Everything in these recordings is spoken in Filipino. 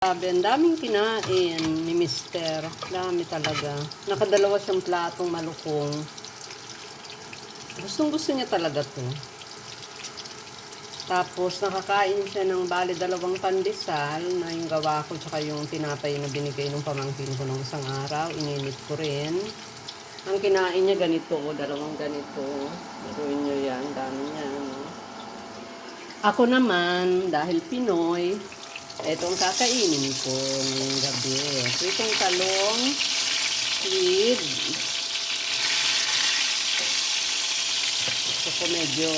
Grabe, ang daming kinain ni Mister. Dami talaga. Nakadalawa siyang platong malukong. Gustong gusto niya talaga to. Tapos nakakain siya ng bali 2 pandesal na yung gawa ko tsaka yung tinapay na binigay ng pamangkin ko ng isang araw. Ininit ko rin. Ang kinain niya ganito, 2 ganito. Biruin niyo yan, dami niya. No? Ako naman, dahil Pinoy, itong kakainin ko ngayong gabi. So, itong talong with gusto ko medyo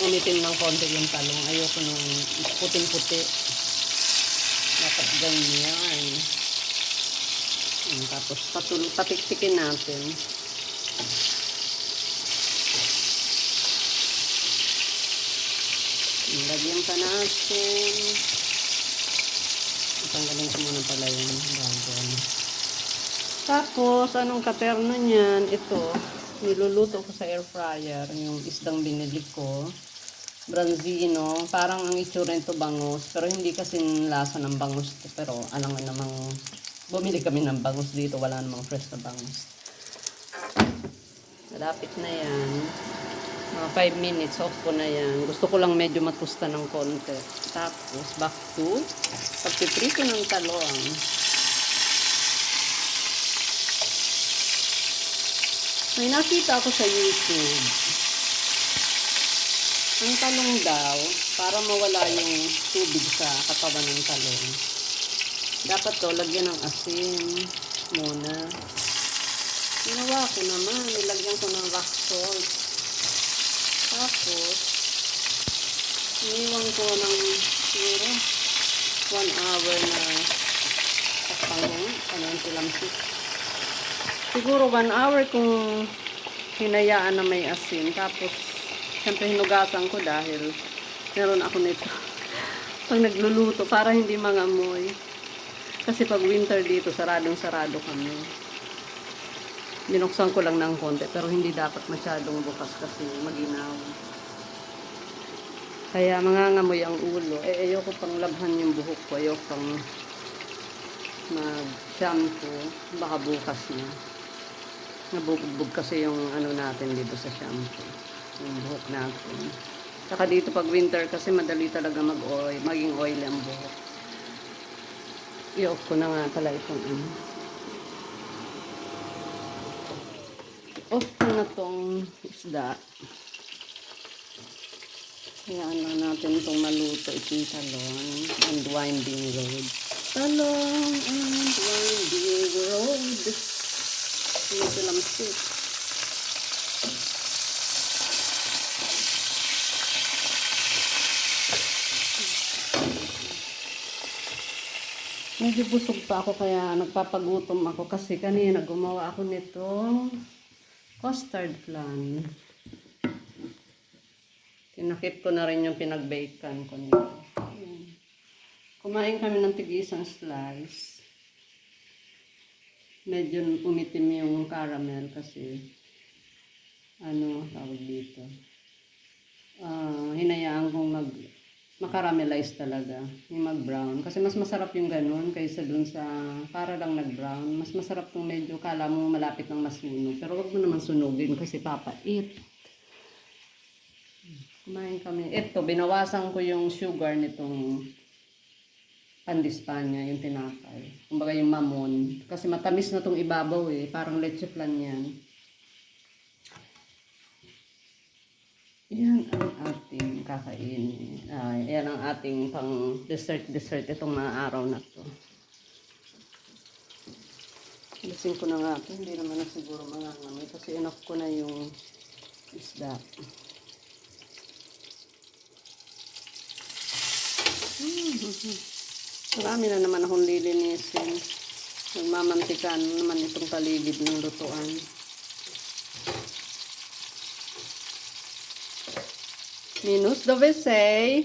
umitim ng konti yung talong. Ayoko nung puting-puti. Dapat ganyan. Tapos patiktikin natin. Lagyan pa natin. Tanggalin ko muna pala yung bago. Tapos, anong katerno niyan? Ito, niluluto ko sa air fryer. Yung isdang binili ko. Branzino. Parang ang itsura nito bangus. Pero hindi kasi lasa ng bangus ito. Pero alam nga namang bumili kami ng bangus dito. Wala namang fresh na bangus. Malapit na yan. Mga 5 minutes, off ko na yan. Gusto ko lang medyo matusta ng konti. Tapos, back to pagpiprito ng talong. May nakita ako sa YouTube. Ang talong daw, para mawala yung tubig sa katawan ng talong, dapat to lagyan ng asin muna. Ginawa ko naman, nilagyan ko ng rock salt. Tapos, iniwan ko ng siguro 1 hour na takpangon. Anong tilamsik. Siguro 1 hour kung hinayaan na may asin. Tapos, siyempre hinugasan ko dahil meron ako nito. Pag nagluluto, para hindi mangamoy. Kasi pag winter dito, saradong-sarado kami. Binuksan ko lang ng konti, pero hindi dapat masyadong bukas kasi maginaw. Kaya mangangamoy ang ulo. Ayoko pang labhan yung buhok ko. Ayoko pang mag-shampoo. Baka bukas na. Nabubugbog kasi yung ano natin dito sa shampoo. Yung buhok natin. Saka dito pag winter kasi madali talaga maging oily ang buhok. I-off ko na nga pala itong off ko na tong isda. Hayaan lang natin itong maluto. Itong talong and winding road. Talong and winding road. Ito lang sip. Medyo busog pa ako kaya nagpapagutom ako kasi kanina gumawa ako nitong custard flan. Tinakip ko na rin yung pinag-bakean ko nito. Kumain kami ng tig-isang slice. Medyo umitim yung caramel kasi tawag dito. Hinayaan kong makaramelize talaga. Yung mag-brown. Kasi mas masarap yung ganun kaysa dun sa para lang nag-brown. Mas masarap kung medyo kala mo malapit ng masunog. Pero wag mo naman sunugin kasi papait. Kumain kami. Ito, binawasan ko yung sugar nitong pandispanya, yung tinapay. Kumbaga yung mamon. Kasi matamis na tong ibabaw eh. Parang leche flan yan. Yan ang ating kakainin. Yan ang ating pang dessert itong mga araw na to. Alisin ko na nga ito. Hindi naman na siguro mangangamoy kasi enough ko na yung isda. Marami na naman akong lilinisin. Nagmamantikan naman itong paligid ng lutuan. Minus the Visay.